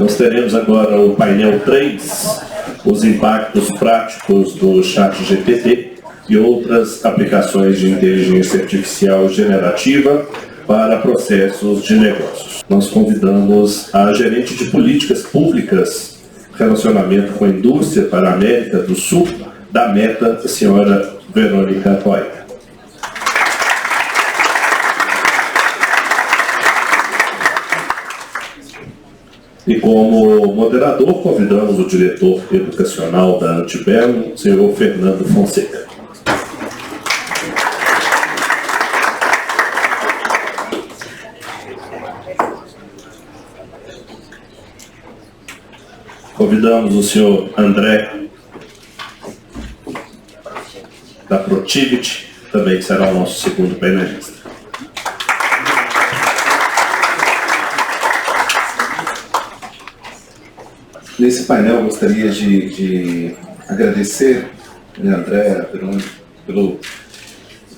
Nós teremos agora o painel 3, os impactos práticos do ChatGPT e outras aplicações de inteligência artificial generativa para processos de negócios. Nós convidamos a gerente de políticas públicas, relacionamento com a indústria para a América do Sul, da Meta, a senhora Verônica Toia. E como moderador, convidamos o diretor educacional da Antebellum, o senhor Fernando Fonseca. Convidamos o senhor André da Protivit, também que será o nosso segundo painelista. Nesse painel, eu gostaria de agradecer, André,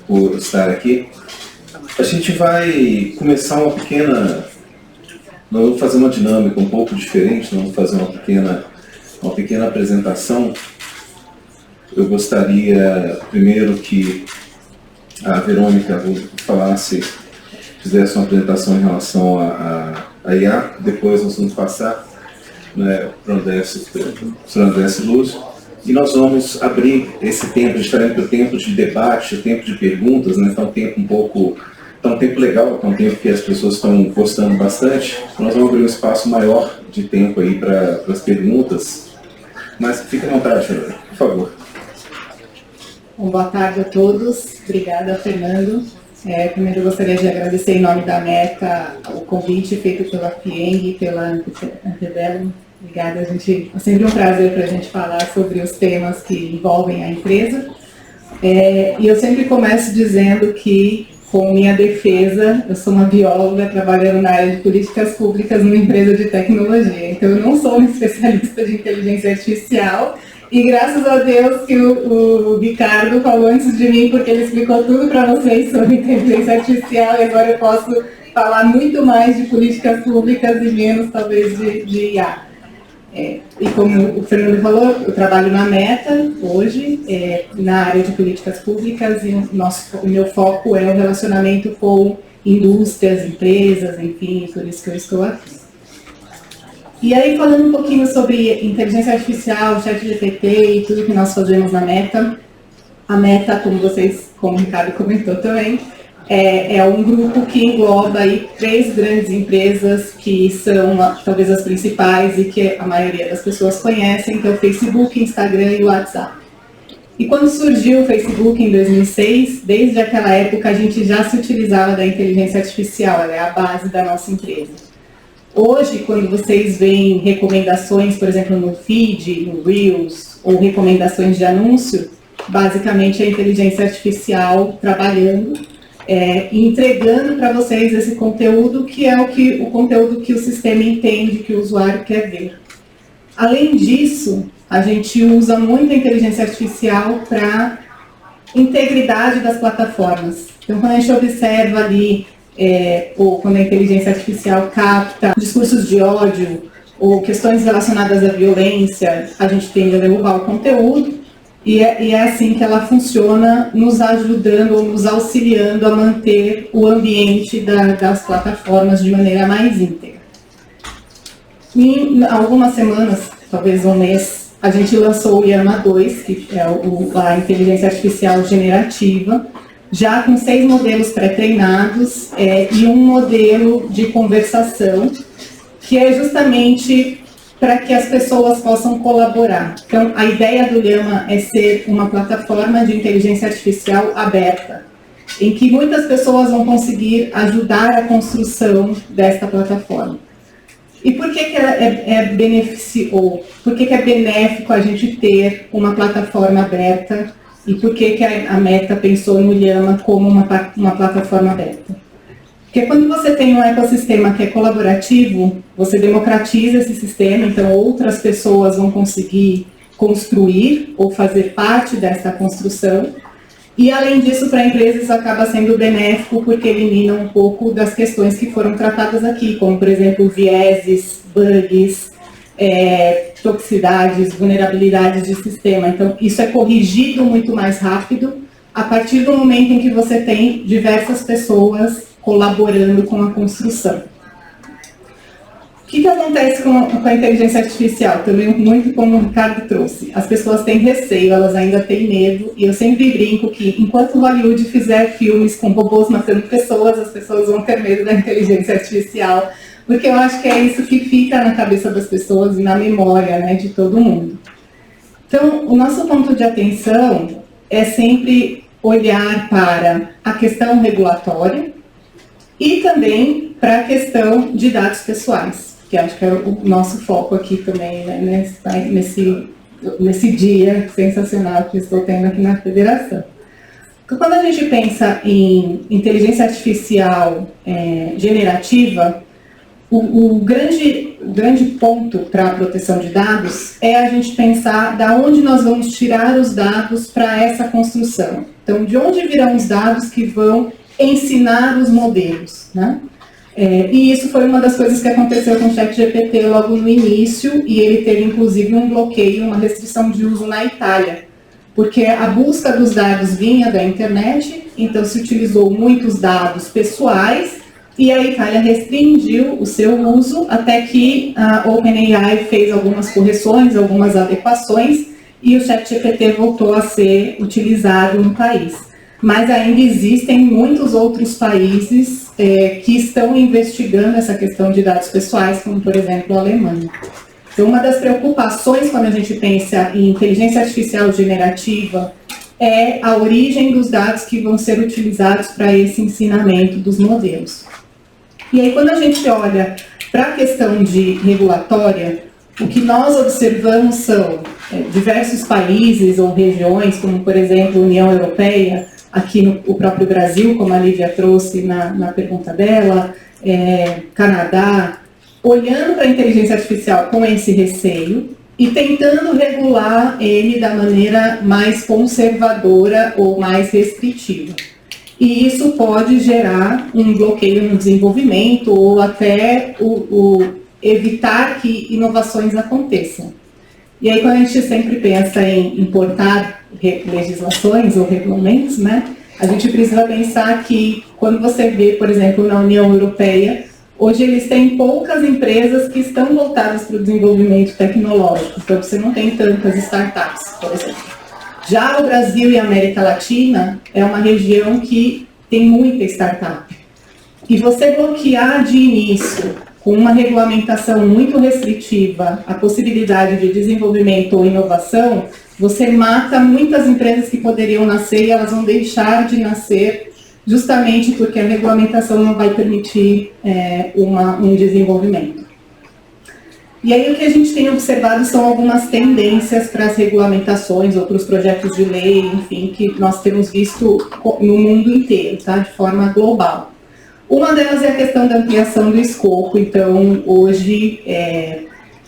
por estar aqui. A gente vai começar uma pequena... Nós vamos fazer uma dinâmica um pouco diferente, nós vamos fazer uma pequena apresentação. Eu gostaria, primeiro, que a Verônica fizesse uma apresentação em relação a IA, depois nós vamos passar para o André Lúcio, e nós vamos abrir esse tempo, a gente está indo para o tempo de debate, o tempo de perguntas, né? Está um tempo legal, está um tempo que as pessoas estão gostando bastante. Nós vamos abrir um espaço maior de tempo aí para as perguntas, mas fique à vontade, Fernando, por favor. Bom, boa tarde a todos, obrigada, Fernando. Primeiro eu gostaria de agradecer em nome da Meta o convite feito pela FIENG e pela Antebellum. Obrigada, é sempre um prazer para a gente falar sobre os temas que envolvem a empresa. E eu sempre começo dizendo que, com minha defesa, eu sou uma bióloga trabalhando na área de políticas públicas numa empresa de tecnologia. Então eu não sou uma especialista de inteligência artificial, e graças a Deus que o Ricardo falou antes de mim, porque ele explicou tudo para vocês sobre inteligência artificial, e agora eu posso falar muito mais de políticas públicas e menos, talvez, de IA. E como o Fernando falou, eu trabalho na Meta hoje, na área de políticas públicas, e o meu foco é o relacionamento com indústrias, empresas, enfim, por isso que eu estou aqui. E aí, falando um pouquinho sobre inteligência artificial, ChatGPT e tudo que nós fazemos na Meta, a Meta, como o Ricardo comentou também, é um grupo que engloba aí 3 grandes empresas que são talvez as principais e que a maioria das pessoas conhecem, que é o Facebook, Instagram e o WhatsApp. E quando surgiu o Facebook em 2006, desde aquela época a gente já se utilizava da inteligência artificial, ela é a base da nossa empresa. Hoje, quando vocês veem recomendações, por exemplo, no feed, no Reels, ou recomendações de anúncio, basicamente é a inteligência artificial trabalhando e entregando para vocês esse conteúdo, que é o conteúdo que o sistema entende que o usuário quer ver. Além disso, a gente usa muito a inteligência artificial para integridade das plataformas. Então, quando a gente observa ali, ou quando a inteligência artificial capta discursos de ódio ou questões relacionadas à violência, a gente tende a derrubar o conteúdo. E é assim que ela funciona, nos ajudando ou nos auxiliando a manter o ambiente das plataformas de maneira mais íntegra. Em algumas semanas, talvez um mês, a gente lançou o Llama 2, que é a inteligência artificial generativa, já com 6 modelos pré-treinados e um modelo de conversação, que é justamente para que as pessoas possam colaborar. Então, a ideia do Llama é ser uma plataforma de inteligência artificial aberta, em que muitas pessoas vão conseguir ajudar a construção desta plataforma. E por que é benéfico a gente ter uma plataforma aberta, e por que a Meta pensou no Llama como uma plataforma aberta? Porque quando você tem um ecossistema que é colaborativo, você democratiza esse sistema, então outras pessoas vão conseguir construir ou fazer parte dessa construção. E além disso, para empresas acaba sendo benéfico porque elimina um pouco das questões que foram tratadas aqui, como por exemplo vieses, bugs, toxicidades, vulnerabilidades de sistema. Então, isso é corrigido muito mais rápido a partir do momento em que você tem diversas pessoas colaborando com a construção. O que acontece com a inteligência artificial? Também muito como o Ricardo trouxe. As pessoas têm receio, elas ainda têm medo, e eu sempre brinco que enquanto Hollywood fizer filmes com robôs matando pessoas, as pessoas vão ter medo da inteligência artificial, porque eu acho que é isso que fica na cabeça das pessoas e na memória, né, de todo mundo. Então, o nosso ponto de atenção é sempre olhar para a questão regulatória e também para a questão de dados pessoais, que acho que é o nosso foco aqui também, né, nesse dia sensacional que estou tendo aqui na Federação. Quando a gente pensa em inteligência artificial generativa, o grande ponto para a proteção de dados é a gente pensar da onde nós vamos tirar os dados para essa construção. Então, de onde virão os dados que vão ensinar os modelos, né? E isso foi uma das coisas que aconteceu com o ChatGPT logo no início, e ele teve inclusive um bloqueio, uma restrição de uso na Itália, porque a busca dos dados vinha da internet, então se utilizou muitos dados pessoais, e a Itália restringiu o seu uso até que a OpenAI fez algumas correções, algumas adequações, e o ChatGPT voltou a ser utilizado no país. Mas ainda existem muitos outros países que estão investigando essa questão de dados pessoais, como, por exemplo, a Alemanha. Então, uma das preocupações quando a gente pensa em inteligência artificial generativa é a origem dos dados que vão ser utilizados para esse ensinamento dos modelos. E aí, quando a gente olha para a questão de regulatória, o que nós observamos são diversos países ou regiões, como, por exemplo, a União Europeia, aqui no próprio Brasil, como a Lívia trouxe na pergunta dela, Canadá, olhando para a inteligência artificial com esse receio e tentando regular ele da maneira mais conservadora ou mais restritiva. E isso pode gerar um bloqueio no desenvolvimento ou até evitar que inovações aconteçam. E aí, quando a gente sempre pensa em importar legislações ou regulamentos, né, a gente precisa pensar que quando você vê, por exemplo, na União Europeia, hoje eles têm poucas empresas que estão voltadas para o desenvolvimento tecnológico, então você não tem tantas startups, por exemplo. Já o Brasil e a América Latina é uma região que tem muita startup. E você bloquear de início, com uma regulamentação muito restritiva, a possibilidade de desenvolvimento ou inovação, você mata muitas empresas que poderiam nascer e elas vão deixar de nascer justamente porque a regulamentação não vai permitir um desenvolvimento. E aí o que a gente tem observado são algumas tendências para as regulamentações ou para os projetos de lei, enfim, que nós temos visto no mundo inteiro, tá? De forma global. Uma delas é a questão da ampliação do escopo. Então, hoje,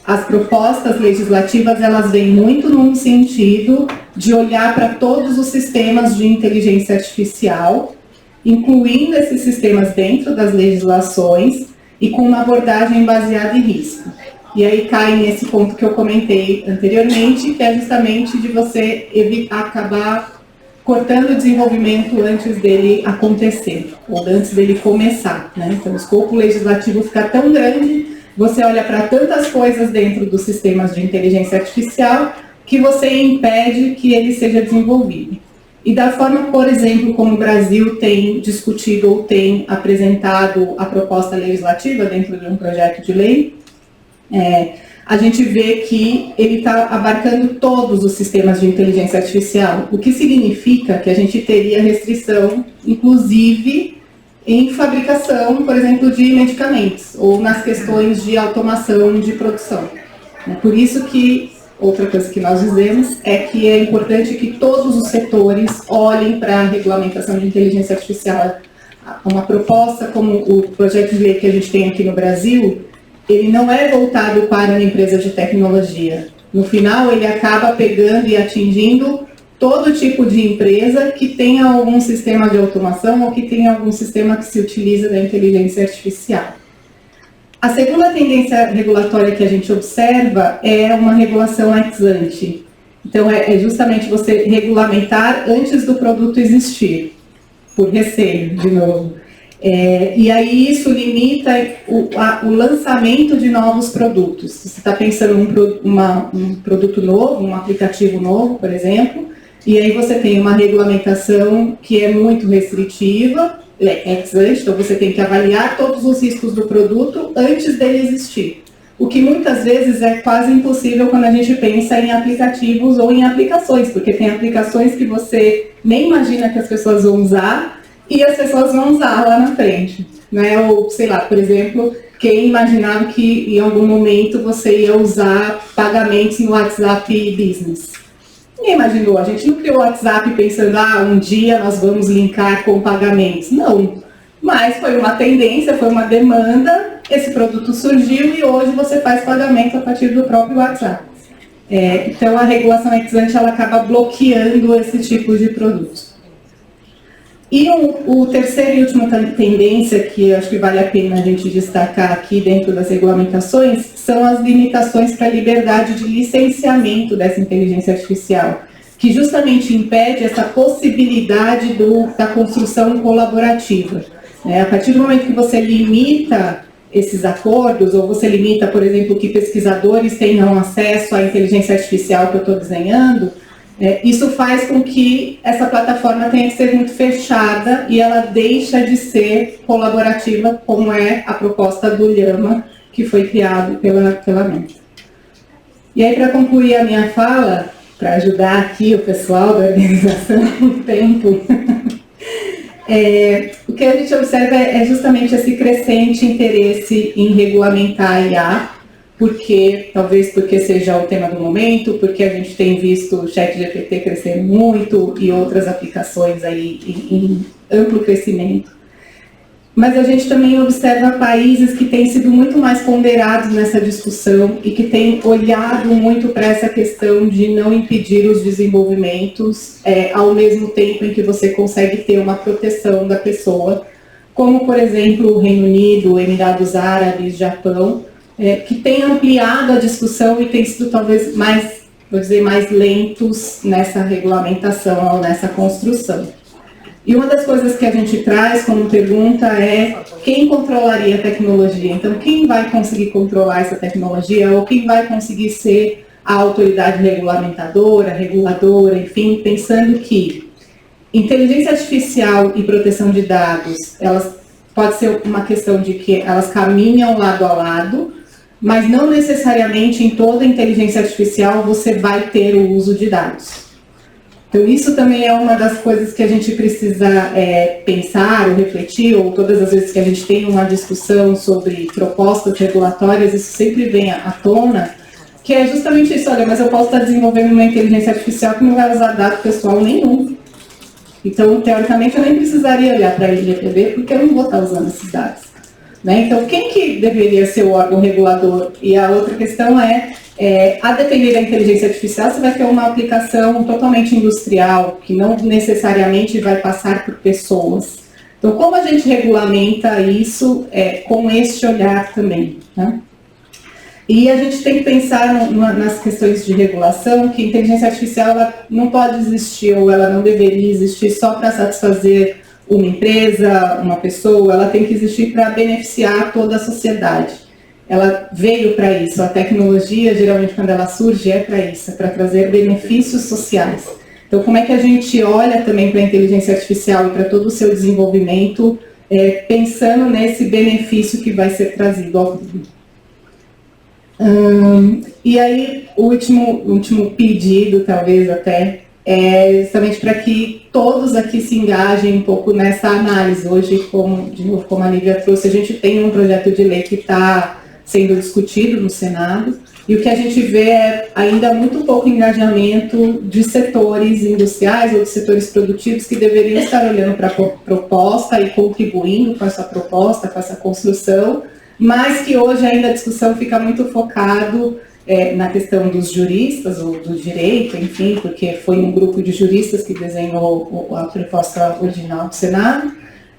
as propostas legislativas, elas vêm muito num sentido de olhar para todos os sistemas de inteligência artificial, incluindo esses sistemas dentro das legislações e com uma abordagem baseada em risco. E aí cai nesse ponto que eu comentei anteriormente, que é justamente de você acabar cortando o desenvolvimento antes dele acontecer, ou antes dele começar, né? Então, o escopo legislativo fica tão grande, você olha para tantas coisas dentro dos sistemas de inteligência artificial, que você impede que ele seja desenvolvido. E da forma, por exemplo, como o Brasil tem discutido ou tem apresentado a proposta legislativa dentro de um projeto de lei, a gente vê que ele está abarcando todos os sistemas de inteligência artificial, o que significa que a gente teria restrição, inclusive, em fabricação, por exemplo, de medicamentos, ou nas questões de automação de produção. Por isso que, outra coisa que nós dizemos, é que é importante que todos os setores olhem para a regulamentação de inteligência artificial. Uma proposta como o projeto de lei que a gente tem aqui no Brasil, ele não é voltado para a empresa de tecnologia. No final, ele acaba pegando e atingindo todo tipo de empresa que tenha algum sistema de automação ou que tenha algum sistema que se utiliza da inteligência artificial. A segunda tendência regulatória que a gente observa é uma regulação ex ante. Então, é justamente você regulamentar antes do produto existir, por receio, de novo. E aí isso limita o lançamento de novos produtos. Se você está pensando em um produto novo, um aplicativo novo, por exemplo, e aí você tem uma regulamentação que é muito restritiva, ex ante, então você tem que avaliar todos os riscos do produto antes dele existir. O que muitas vezes é quase impossível quando a gente pensa em aplicativos ou em aplicações, porque tem aplicações que você nem imagina que as pessoas vão usar e as pessoas vão usar lá na frente, né? Ou, sei lá, por exemplo, quem imaginava que em algum momento você ia usar pagamentos no WhatsApp Business? Ninguém imaginou, a gente não criou o WhatsApp pensando, um dia nós vamos linkar com pagamentos. Não, mas foi uma tendência, foi uma demanda, esse produto surgiu e hoje você faz pagamento a partir do próprio WhatsApp. Então a regulação ex ante ela acaba bloqueando esse tipo de produto. E o terceiro e última tendência que eu acho que vale a pena a gente destacar aqui dentro das regulamentações são as limitações para a liberdade de licenciamento dessa inteligência artificial, que justamente impede essa possibilidade da construção colaborativa. A partir do momento que você limita esses acordos, ou você limita, por exemplo, que pesquisadores tenham acesso à inteligência artificial que eu estou desenhando, isso faz com que essa plataforma tenha que ser muito fechada e ela deixa de ser colaborativa, como é a proposta do Llama, que foi criado pela Meta. E aí, para concluir a minha fala, para ajudar aqui o pessoal da organização no tempo, o que a gente observa é justamente esse crescente interesse em regulamentar a IA, talvez porque seja o tema do momento, porque a gente tem visto o ChatGPT crescer muito e outras aplicações aí em amplo crescimento. Mas a gente também observa países que têm sido muito mais ponderados nessa discussão e que têm olhado muito para essa questão de não impedir os desenvolvimentos ao mesmo tempo em que você consegue ter uma proteção da pessoa, como, por exemplo, o Reino Unido, Emirados Árabes, Japão, que tem ampliado a discussão e tem sido talvez mais lentos nessa regulamentação ou nessa construção. E uma das coisas que a gente traz como pergunta é quem controlaria a tecnologia? Então, quem vai conseguir controlar essa tecnologia ou quem vai conseguir ser a autoridade regulamentadora, reguladora, enfim, pensando que inteligência artificial e proteção de dados, elas pode ser uma questão de que elas caminham lado a lado, mas não necessariamente em toda inteligência artificial você vai ter o uso de dados. Então isso também é uma das coisas que a gente precisa pensar ou refletir, ou todas as vezes que a gente tem uma discussão sobre propostas regulatórias, isso sempre vem à tona, que é justamente isso, olha, mas eu posso estar desenvolvendo uma inteligência artificial que não vai usar dado pessoal nenhum. Então, teoricamente, eu nem precisaria olhar para a LGPD, porque eu não vou estar usando esses dados. Então, quem que deveria ser o órgão regulador? E a outra questão a depender da inteligência artificial, você vai ter uma aplicação totalmente industrial, que não necessariamente vai passar por pessoas. Então, como a gente regulamenta isso com este olhar também? Né? E a gente tem que pensar nas questões de regulação, que a inteligência artificial ela não pode existir, ou ela não deveria existir só para satisfazer uma empresa, uma pessoa, ela tem que existir para beneficiar toda a sociedade. Ela veio para isso, a tecnologia, geralmente quando ela surge, é para isso, é para trazer benefícios sociais. Então, como é que a gente olha também para a inteligência artificial e para todo o seu desenvolvimento, pensando nesse benefício que vai ser trazido ao mundo? E aí, o último pedido, talvez até, é justamente para que todos aqui se engajem um pouco nessa análise. Hoje, como a Lívia trouxe, a gente tem um projeto de lei que está sendo discutido no Senado, e o que a gente vê é ainda muito pouco engajamento de setores industriais ou de setores produtivos que deveriam estar olhando para a proposta e contribuindo com essa proposta, com essa construção, mas que hoje ainda a discussão fica muito focado na questão dos juristas, ou do direito, enfim, porque foi um grupo de juristas que desenhou a proposta original do Senado,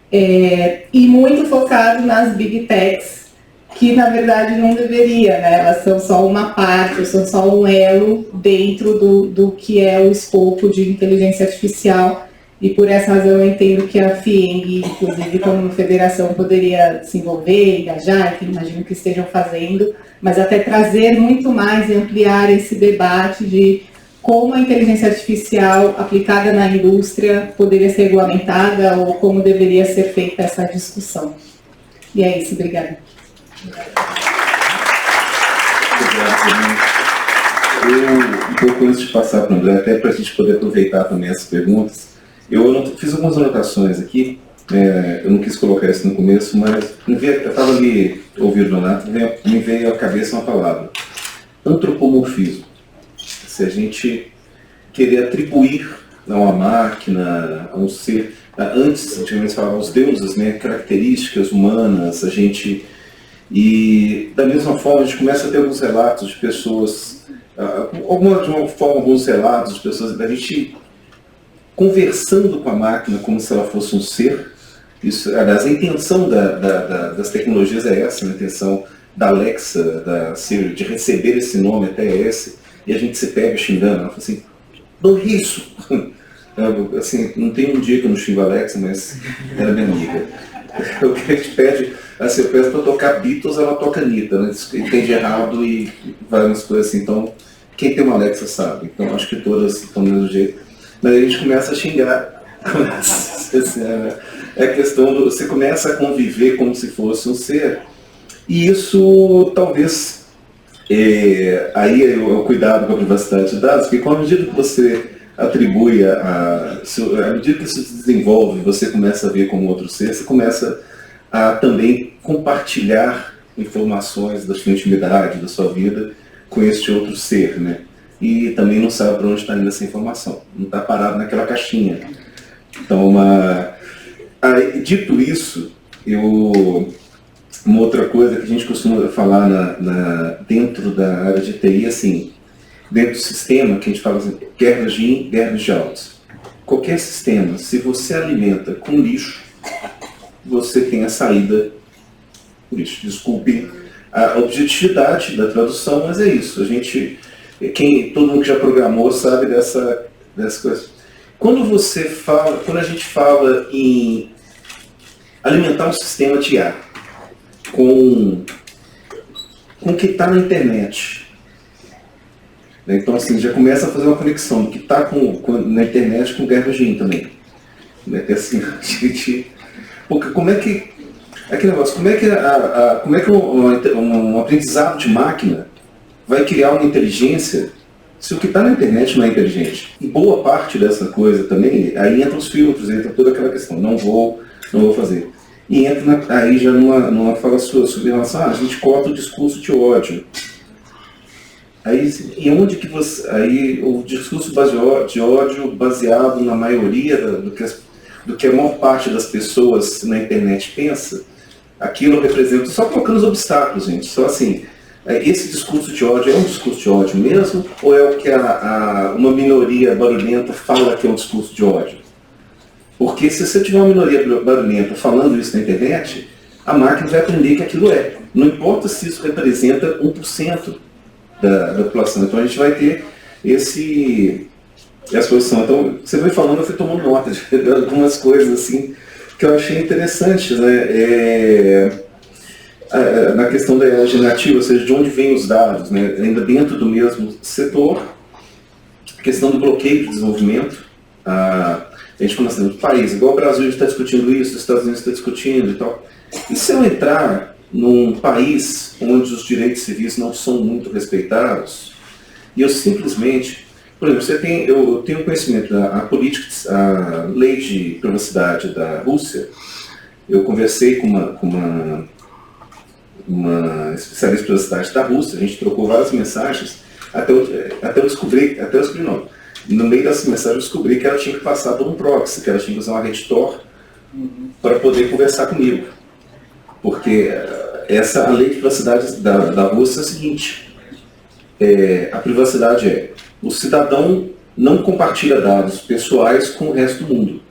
e muito focado nas big techs, que na verdade não deveria, né? Elas são só uma parte, são só um elo dentro do que é o escopo de inteligência artificial, e por essa razão eu entendo que a FIENG, inclusive como federação, poderia se envolver, engajar, enfim, imagino que estejam fazendo, mas até trazer muito mais e ampliar esse debate de como a inteligência artificial aplicada na indústria poderia ser regulamentada ou como deveria ser feita essa discussão. E é isso, obrigada. Eu, um pouco antes de passar para o André, até para a gente poder aproveitar também essas perguntas, eu fiz algumas anotações aqui, eu não quis colocar isso no começo, mas eu estava ali ouvindo o Donato, me veio à cabeça uma palavra: antropomorfismo. Se a gente querer atribuir a uma máquina, a um ser, antes, antigamente falava aos deuses, né, características humanas, a gente... E, da mesma forma, a gente começa a ter alguns relatos de pessoas, de uma forma, alguns relatos de pessoas, da gente conversando com a máquina como se ela fosse um ser. Isso, aliás, a intenção das tecnologias é essa, a intenção da Alexa, da Siri, de receber esse nome até esse, e a gente se pega xingando, ela fala assim, não é isso. Assim, não tem um dia que eu não xingo a Alexa, mas ela é minha amiga. O que a gente pede, assim, eu peço para tocar Beatles, ela toca Anitta, né? Entende errado e várias coisas assim. Então, quem tem uma Alexa sabe. Então, acho que todas estão do mesmo jeito. Mas a gente começa a xingar. Assim, é questão do... Você começa a conviver como se fosse um ser. E isso, talvez... aí é o cuidado com a privacidade de dados, porque com a medida que você atribui, à medida que isso se desenvolve, você começa a ver como outro ser, você começa a também compartilhar informações da sua intimidade, da sua vida, com este outro ser, né? E também não sabe para onde está indo essa informação, não está parado naquela caixinha. Então, aí, dito isso, uma outra coisa que a gente costuma falar dentro da área de TI, assim, dentro do sistema, que a gente fala assim, garbage in, garbage out. Qualquer sistema, se você alimenta com lixo, você tem a saída por lixo. Desculpe a objetividade da tradução, mas é isso. Todo mundo que já programou sabe dessa coisa. Quando a gente fala em alimentar um sistema de IA com o que está na internet, então, assim, já começa a fazer uma conexão do que está na internet com o garbage in também. Assim, porque como é que... Aquele negócio, como é que um aprendizado de máquina vai criar uma inteligência se o que está na internet não é inteligente? E boa parte dessa coisa também, aí entra os filtros, entra toda aquela questão, não vou fazer. E entra aí já numa fala sua sobre relação, a gente corta o discurso de ódio. Aí, e onde que você... Aí o discurso de ódio baseado na maioria do que a maior parte das pessoas na internet pensa, aquilo representa... Só colocando os obstáculos, gente. Só assim, esse discurso de ódio é um discurso de ódio mesmo? Ou é o que uma minoria barulhenta fala que é um discurso de ódio? Porque se você tiver uma minoria barulhenta falando isso na internet, a máquina vai aprender que aquilo é. Não importa se isso representa 1%. Da população. Então a gente vai ter essa posição. Então você foi falando, eu fui tomando nota de algumas coisas assim que eu achei interessantes, né? Na questão da generativa, ou seja, de onde vêm os dados, né? Ainda dentro do mesmo setor, a questão do bloqueio de desenvolvimento. A gente começa no país, igual o Brasil está discutindo isso, os Estados Unidos está discutindo e tal. E se eu entrar num país onde os direitos civis não são muito respeitados, e eu simplesmente, por exemplo, eu tenho conhecimento da a lei de privacidade da Rússia. Eu conversei com uma especialista de privacidade da Rússia, a gente trocou várias mensagens, até eu descobri não. No meio dessa mensagem eu descobri que ela tinha que passar por um proxy, que ela tinha que usar uma rede Tor para poder conversar comigo. Porque a lei de privacidade da Rússia é a seguinte, a privacidade o cidadão não compartilha dados pessoais com o resto do mundo.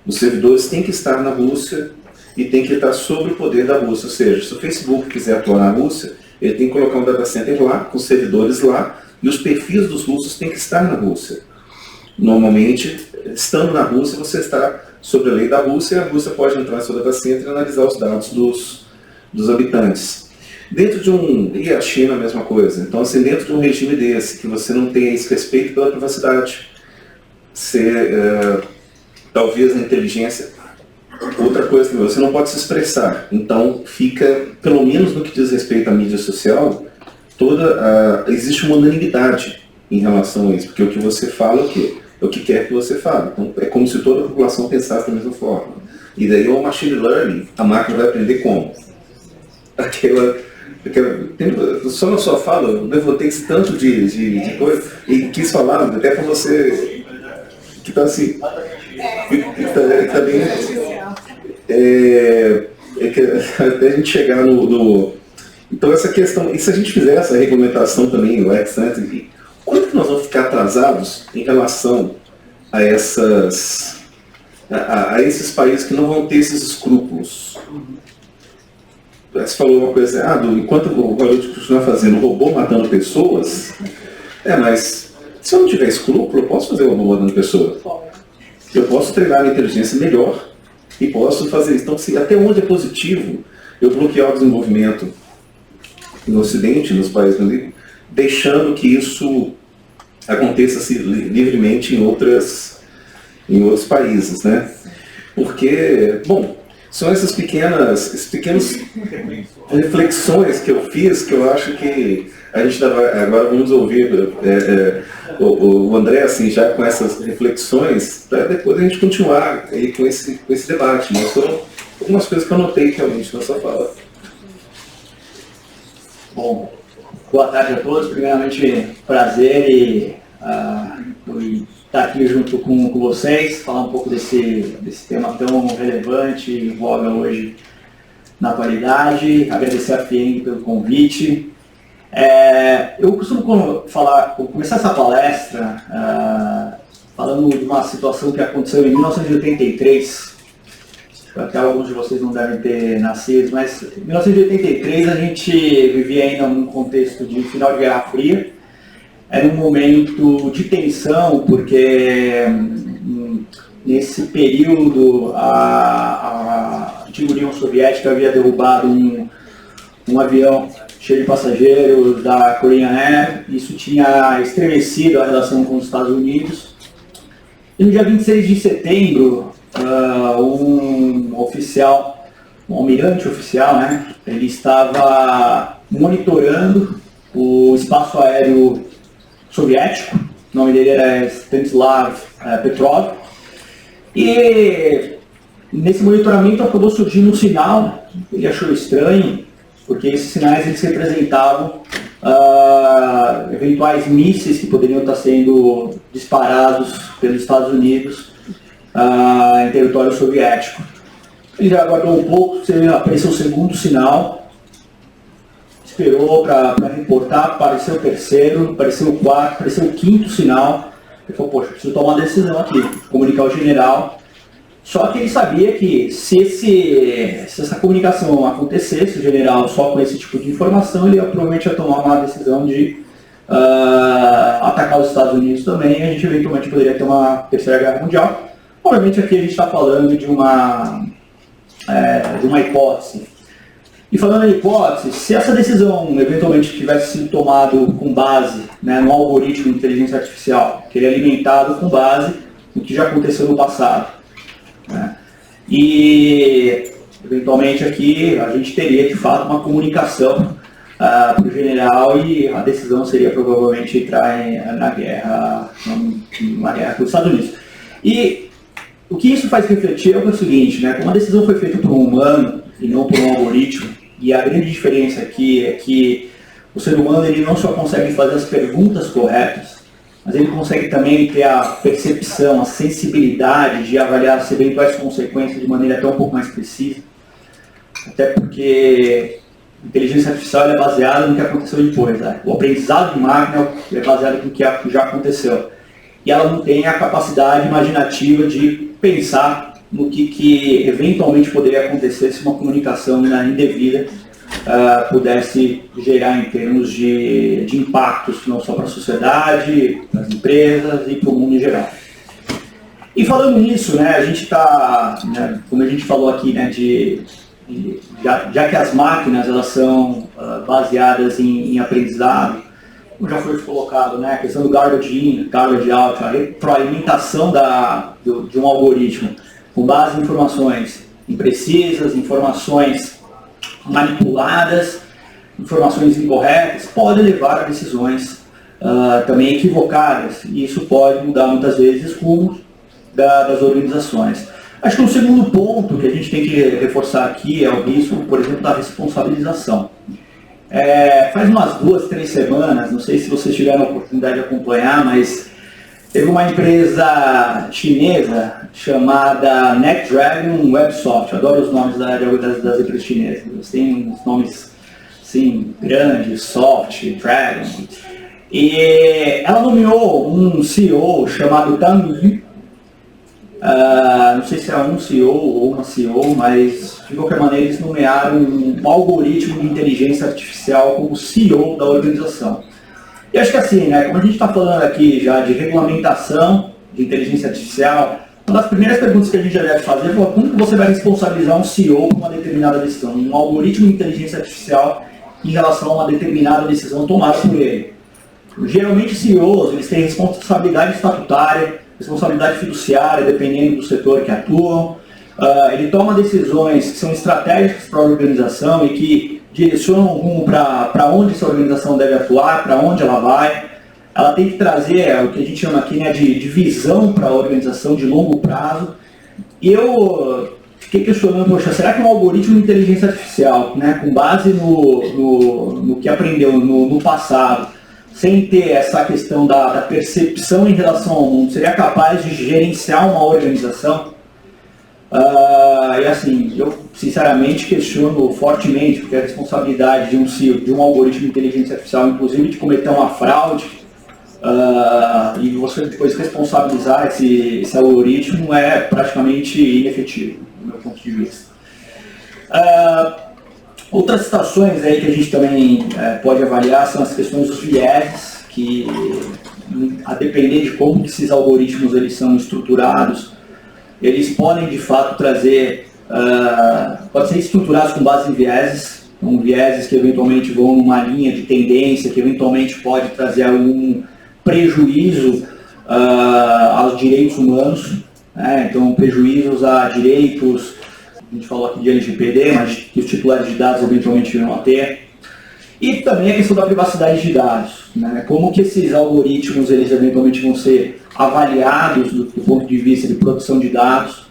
Os servidores têm que estar na Rússia e tem que estar sob o poder da Rússia. Ou seja, se o Facebook quiser atuar na Rússia, ele tem que colocar um data center lá, com servidores lá, e os perfis dos russos têm que estar na Rússia. Normalmente, estando na Rússia, você está sob a lei da Rússia, e a Rússia pode entrar no seu data center e analisar os dados dos habitantes. Dentro de e a China a mesma coisa. Então, assim, dentro de um regime desse, que você não tem esse respeito pela privacidade, talvez a inteligência, outra coisa também, você não pode se expressar. Então, fica, pelo menos no que diz respeito à mídia social, existe uma unanimidade em relação a isso, porque o que você fala é o quê? É o que quer que você fale. Então, é como se toda a população pensasse da mesma forma. E daí, o machine learning, a máquina vai aprender como? Só na sua fala, eu levantei esse tanto de coisa e quis falar até para você que está assim, que tá bem, até a gente chegar então essa questão, e se a gente fizer essa regulamentação também, o ex-ante, quanto que nós vamos ficar atrasados em relação a esses países que não vão ter esses escrúpulos? Você falou uma coisa, enquanto o Hollywood continuar fazendo robô matando pessoas, mas se eu não tiver escrúpulo, eu posso fazer o robô matando pessoas. Eu posso treinar a inteligência melhor e posso fazer isso. Então, se até onde é positivo eu bloquear o desenvolvimento no Ocidente, nos países, deixando que isso aconteça livremente em outros países, né? Porque, são essas pequenas reflexões que eu fiz, que eu acho que a gente agora vamos ouvir o André, assim, já com essas reflexões, para depois a gente continuar aí com esse debate. Mas foram algumas coisas que eu notei realmente na sua fala. Bom, boa tarde a todos. Primeiramente, prazer e estar aqui junto com vocês, falar um pouco desse tema tão relevante e em voga hoje na atualidade. Agradecer a FIENG pelo convite. Eu costumo começar essa palestra falando de uma situação que aconteceu em 1983. Até alguns de vocês não devem ter nascido, mas em 1983 a gente vivia ainda num contexto de final de Guerra Fria. Era um momento de tensão, porque nesse período a antiga União Soviética havia derrubado um avião cheio de passageiros da Korean Air. Isso tinha estremecido a relação com os Estados Unidos. E no dia 26 de setembro, um almirante oficial, né, ele estava monitorando o espaço aéreo soviético. O nome dele era Stanislav Petrov, e nesse monitoramento acabou surgindo um sinal. Ele achou estranho, porque esses sinais eles representavam eventuais mísseis que poderiam estar sendo disparados pelos Estados Unidos em território soviético. Ele já aguardou um pouco, apareceu o segundo sinal, esperou para reportar, apareceu o terceiro, apareceu o quarto, apareceu o quinto sinal. Ele falou, poxa, preciso tomar uma decisão aqui, comunicar ao general. Só que ele sabia que se essa comunicação acontecesse, o general só com esse tipo de informação, ele provavelmente ia tomar uma decisão de atacar os Estados Unidos também, e a gente eventualmente poderia ter uma terceira guerra mundial. Obviamente aqui a gente está falando de uma hipótese. E falando em hipótese, se essa decisão eventualmente tivesse sido tomada com base, né, no algoritmo de inteligência artificial, que ele é alimentado com base no que já aconteceu no passado, né, e eventualmente aqui a gente teria de fato uma comunicação para o general, e a decisão seria provavelmente entrar numa guerra com os Estados Unidos. E o que isso faz refletir é o seguinte, né? Como a decisão foi feita por um humano e não por um algoritmo, e a grande diferença aqui é que o ser humano ele não só consegue fazer as perguntas corretas, mas ele consegue também ter a percepção, a sensibilidade de avaliar as eventuais consequências de maneira até um pouco mais precisa. Até porque a inteligência artificial é baseada no que aconteceu depois, né? O aprendizado de máquina é baseado no que já aconteceu. E ela não tem a capacidade imaginativa de pensar no que eventualmente poderia acontecer se uma comunicação indevida pudesse gerar em termos de impactos, não só para a sociedade, para as empresas e para o mundo em geral. E falando nisso, né, a gente está, né, como a gente falou aqui, né, já que as máquinas elas são baseadas em aprendizado, como já foi colocado, né, a questão do garbage in, garbage out, a retroalimentação de um algoritmo com base em informações imprecisas, informações manipuladas, informações incorretas, pode levar a decisões também equivocadas, e isso pode mudar muitas vezes rumos das organizações. Acho que um segundo ponto que a gente tem que reforçar aqui é o risco, por exemplo, da responsabilização. Faz umas 2, 3 semanas, não sei se vocês tiveram a oportunidade de acompanhar, mas teve uma empresa chinesa chamada NetDragon Websoft. Adoro os nomes das empresas chinesas. Eles têm uns nomes assim, grandes, Soft, Dragon. E ela nomeou um CEO chamado Tang Yu. Não sei se é um CEO ou uma CEO, mas de qualquer maneira eles nomearam um algoritmo de inteligência artificial como CEO da organização. E acho que assim, né, como a gente está falando aqui já de regulamentação de inteligência artificial, uma das primeiras perguntas que a gente já deve fazer é como que você vai responsabilizar um CEO por uma determinada decisão, um algoritmo de inteligência artificial em relação a uma determinada decisão tomada por ele. Geralmente CEOs eles têm responsabilidade estatutária, responsabilidade fiduciária, dependendo do setor que atuam. Ele toma decisões que são estratégicas para a organização e que direcionam o rumo para onde essa organização deve atuar, para onde ela vai. Ela tem que trazer o que a gente chama aqui, né, de visão para a organização de longo prazo. E eu fiquei questionando, poxa, será que um algoritmo de inteligência artificial, né, com base no que aprendeu no passado, sem ter essa questão da percepção em relação ao mundo, seria capaz de gerenciar uma organização? E assim, eu sinceramente questiono fortemente, porque a responsabilidade de um CEO, de um algoritmo de inteligência artificial, inclusive de cometer uma fraude, e você depois responsabilizar esse algoritmo é praticamente inefetivo, do meu ponto de vista. Outras situações aí que a gente também pode avaliar são as questões dos vieses, que a depender de como esses algoritmos eles são estruturados, eles podem de fato trazer, podem ser estruturados com base em vieses, então, vieses que eventualmente vão numa linha de tendência, que eventualmente pode trazer algum prejuízo aos direitos humanos, né? Então prejuízos a direitos, a gente falou aqui de LGPD, mas que os titulares de dados eventualmente vão ter. E também a questão da privacidade de dados, né? Como que esses algoritmos eles eventualmente vão ser avaliados do ponto de vista de produção de dados,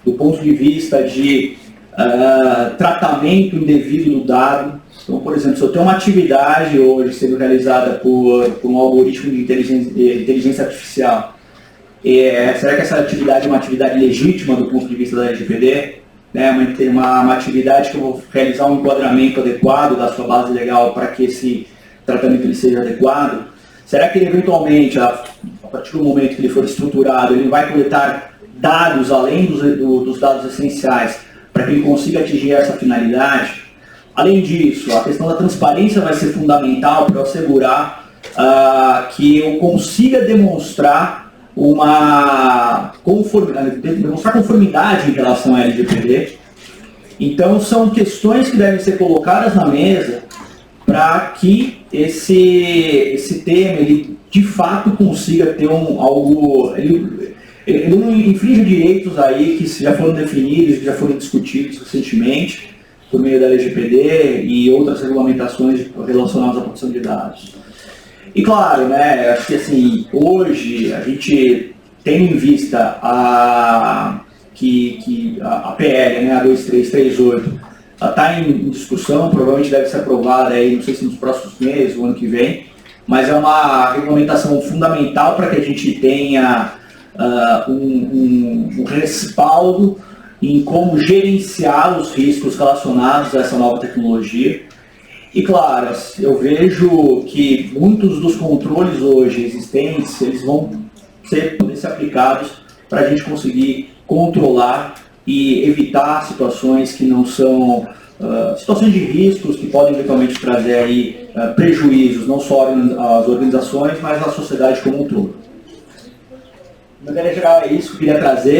do ponto de vista de tratamento indevido do dado. Então, por exemplo, se eu tenho uma atividade hoje sendo realizada por um algoritmo de inteligência artificial, será que essa atividade é uma atividade legítima do ponto de vista da LGPD? Né, uma atividade que eu vou realizar um enquadramento adequado da sua base legal para que esse tratamento ele seja adequado? Será que ele eventualmente, a partir do momento que ele for estruturado, ele vai coletar dados além dos dados essenciais para que ele consiga atingir essa finalidade? Além disso, a questão da transparência vai ser fundamental para eu assegurar que eu consiga demonstrar demonstrar conformidade em relação à LGPD. Então são questões que devem ser colocadas na mesa para que esse tema ele de fato consiga ter algo, ele não infringe direitos aí que já foram definidos, que já foram discutidos recentemente por meio da LGPD e outras regulamentações relacionadas à proteção de dados. E claro, né, acho que assim, hoje a gente tem em vista que a PL, né, a 2338, está em discussão, provavelmente deve ser aprovada aí, não sei se nos próximos meses, o ano que vem, mas é uma regulamentação fundamental para que a gente tenha um respaldo em como gerenciar os riscos relacionados a essa nova tecnologia. E claro, eu vejo que muitos dos controles hoje existentes, eles vão poder ser aplicados para a gente conseguir controlar e evitar situações que não são situações de riscos que podem eventualmente trazer aí prejuízos não só às organizações, mas à sociedade como um todo. De maneira geral é isso que eu queria trazer.